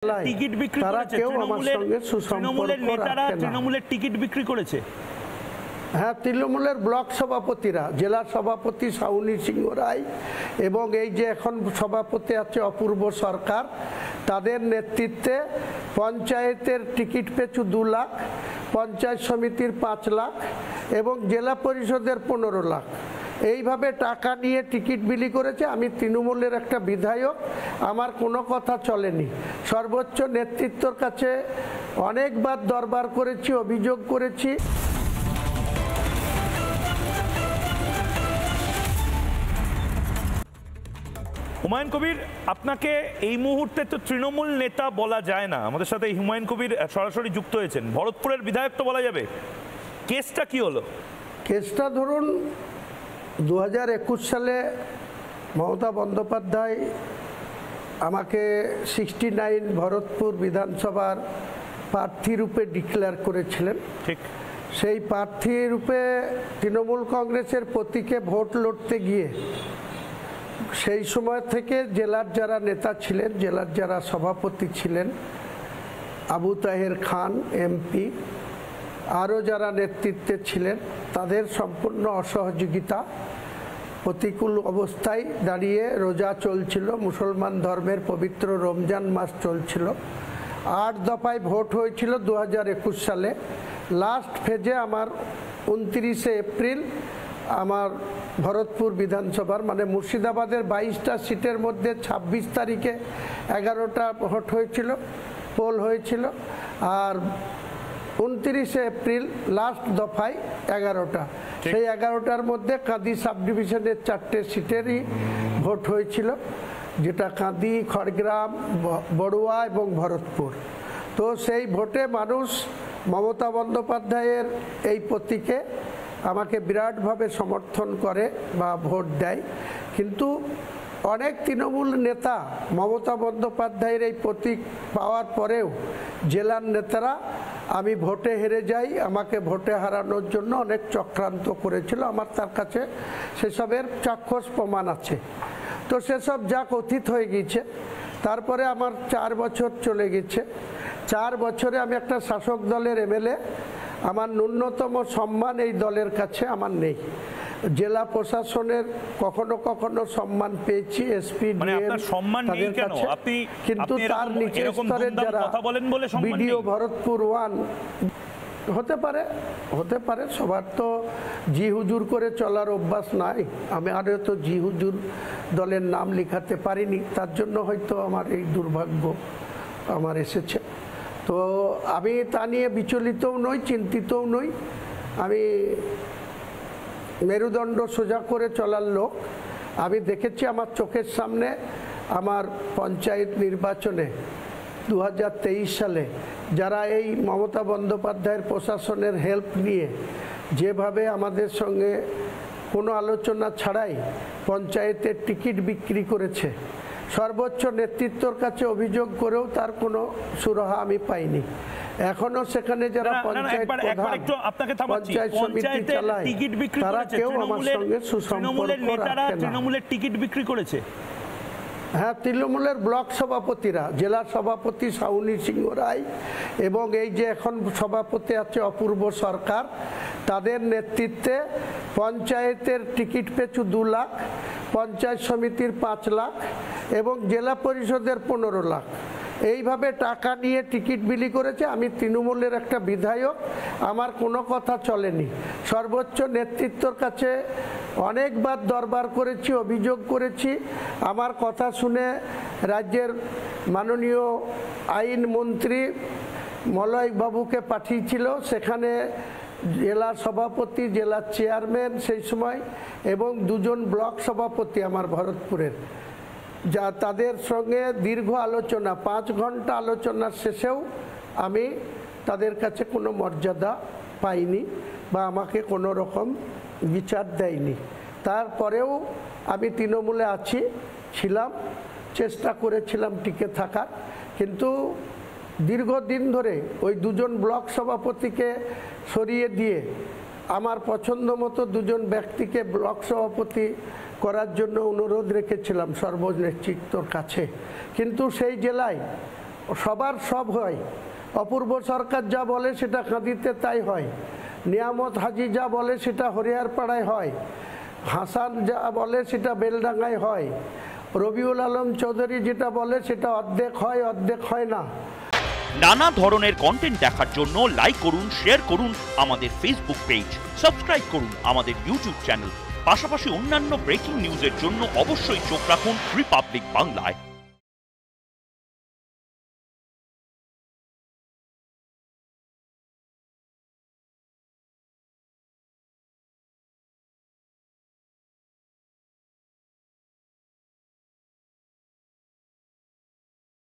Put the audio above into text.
Ticket বিক্রি করেছে তৃণমূলের নেতারা, তৃণমূলের টিকিট বিক্রি করেছে। হ্যাঁ, তৃণমূলের ব্লক সভাপতিরা, জেলা সভাপতি শাউনি সিংহ রায় এবং এই যে এখন সভাপতি আছে অপূর্ব সরকার, তাদের নেতৃত্বে পঞ্চায়েতের টিকিট পিছু 2 লাখ, পঞ্চায়েত সমিতির 5 লাখ এবং জেলা পরিষদের 15 লাখ এইভাবে টাকা নিয়ে টিকিট বিলি করেছে। আমি তৃণমূলের একটা বিধায়ক, আমার কোনো কথা চলেনি। সর্বোচ্চ নেতৃত্বর কাছে অনেকবার দরবার করেছি, অভিযোগ করেছি। হুমায়ুন কবির, আপনাকে এই মুহূর্তে তো তৃণমূল নেতা বলা যায় না, আমাদের সাথে হুমায়ুন কবির সরাসরি যুক্ত হয়েছেন, ভরতপুরের বিধায়ক তো বলা যাবে। কেসটা কি হলো? কেসটা ধরুন 2021 সালে মমতা বন্দ্যোপাধ্যায় আমাকে 69 ভরতপুর বিধানসভার প্রার্থী রূপে ডিক্লেয়ার করেছিলেন। ঠিক সেই প্রার্থী রূপে তৃণমূল কংগ্রেসের প্রতীকে ভোট লড়তে গিয়ে সেই সময় থেকে জেলার যারা নেতা ছিলেন, জেলার যারা সভাপতি ছিলেন, আবু তাহের খান এমপি, আরও যারা নেতৃত্বে ছিলেন, তাদের সম্পূর্ণ অসহযোগিতা, প্রতিকূল অবস্থায় দাঁড়িয়ে রোজা চলছিল, মুসলমান ধর্মের পবিত্র রমজান মাস চলছিল। 8 দফায় ভোট হয়েছিল 2021 সালে। লাস্ট ফেজে আমার 29শে এপ্রিল আমার ভরতপুর বিধানসভার মানে মুর্শিদাবাদের 22টা সিটের মধ্যে 26 তারিখে 11টা ভোট হয়েছিল, পোল হয়েছিল। আর 29শে এপ্রিল লাস্ট দফায় 11টা, সেই 11টার মধ্যে কাঁদি সাব ডিভিশনের 4টে সিটেরই ভোট হয়েছিল, যেটা কাঁদি, খড়গ্রাম, বড়ুয়া এবং ভরতপুর। তো সেই ভোটে মানুষ মমতা বন্দ্যোপাধ্যায়ের এই প্রতীকে আমাকে বিরাটভাবে সমর্থন করে বা ভোট দেয়। কিন্তু অনেক তৃণমূল নেতা মমতা বন্দ্যোপাধ্যায়ের এই প্রতীক পাওয়ার পরেও জেলার নেতারা আমি ভোটে হেরে যাই, আমাকে ভোটে হারানোর জন্য অনেক চক্রান্ত করেছিল। আমার তার কাছে সেসবের চাক্ষুষ প্রমাণ আছে। তো সেসব যা কথিত হয়ে গিয়েছে, তারপরে আমার 4 বছর চলে গেছে। 4 বছরে আমি একটা শাসক দলের এমএলএ, আমার ন্যূনতম সম্মান এই দলের কাছে আমার নেই। জেলা প্রশাসনের কখনো কখনো সম্মান পেয়েছি, এসপি তাদের কাছে, কিন্তু তার নিচের স্তরের যারা বিডিও ভরতপুর 1 হতে পারে সবার তো জি হুজুর করে চলার অভ্যাস নাই। আমি আরও তো জি হুজুর দলের নাম লিখাতে পারিনি, তার জন্য হয়তো আমার এই দুর্ভাগ্য আমার এসেছে। তো আমি তা নিয়ে বিচলিতও নই, চিন্তিতও নই। আমি মেরুদণ্ড সোজা করে চলার লোক। আমি দেখেছি আমার চোখের সামনে আমার পঞ্চায়েত নির্বাচনে 2023 সালে যারা এই মমতা বন্দ্যোপাধ্যায়ের প্রশাসনের হেল্প নিয়ে যেভাবে আমাদের সঙ্গে কোনো আলোচনা ছাড়াই পঞ্চায়েতের টিকিট বিক্রি করেছে, সর্বোচ্চ নেতৃত্বর কাছে অভিযোগ করেও তার কোনো সুরাহা আমি পাইনি। এখনো সেখানে যারা পঞ্চায়েত সমিতি চালায় তারা কেউ আমার সঙ্গে সুসম্পর্ক রাখে না। তৃণমূলের টিকিট বিক্রি করেছে। হ্যাঁ, তৃণমূলের ব্লক সভাপতিরা, জেলা সভাপতি শাউনি সিংহ রায় এবং এই যে এখন সভাপতি আছে অপূর্ব সরকার, তাদের নেতৃত্বে পঞ্চায়েতের টিকিট পিছু 2 লাখ, পঞ্চায়েত সমিতির 5 লাখ এবং জেলা পরিষদের 15 লাখ এইভাবে টাকা নিয়ে টিকিট বিলি করেছে। আমি তৃণমূলের একটা বিধায়ক, আমার কোনো কথা চলেনি। সর্বোচ্চ নেতৃত্বর কাছে অনেকবার দরবার করেছি, অভিযোগ করেছি। আমার কথা শুনে রাজ্যের মাননীয় আইনমন্ত্রী মলয় বাবুকে পাঠিয়েছিল, সেখানে জেলা সভাপতি, জেলা চেয়ারম্যান সেই সময় এবং 2জন ব্লক সভাপতি আমার ভরতপুরের, যা তাদের সঙ্গে দীর্ঘ আলোচনা, 5 ঘন্টা আলোচনার শেষেও আমি তাদের কাছে কোনো মর্যাদা পাইনি বা আমাকে কোনো রকম বিচার দেয়নি। তারপরেও আমি তৃণমূলে ছিলাম, চেষ্টা করেছিলাম টিকে থাকার, কিন্তু দীর্ঘদিন ধরে ওই 2জন ব্লক সভাপতিকে সরিয়ে দিয়ে আমার পছন্দ মতো 2জন ব্যক্তিকে ব্লক সভাপতি করার জন্য অনুরোধ রেখেছিলাম সর্বনেতৃত্বর কাছে। কিন্তু সেই জেলায় সবার সব হয়। অপূর্ব সরকার যা বলে সেটা কাঁদিতে তাই হয়, নিয়ামত হাজি যা বলে সেটা হরিয়ারপাড়ায় হয়, হাসান যা বলে সেটা বেলডাঙ্গায় হয়, রবিউল আলম চৌধুরী যেটা বলে সেটা অর্ধেক হয় না। নানা ধরনের কন্টেন্ট দেখার জন্য লাইক করুন, শেয়ার করুন আমাদের ফেসবুক পেজ, সাবস্ক্রাইব করুন আমাদের ইউটিউব চ্যানেল। পাশাপাশি অন্যান্য ব্রেকিং নিউজের জন্য অবশ্যই চোখ রাখুন রিপাবলিক বাংলায়।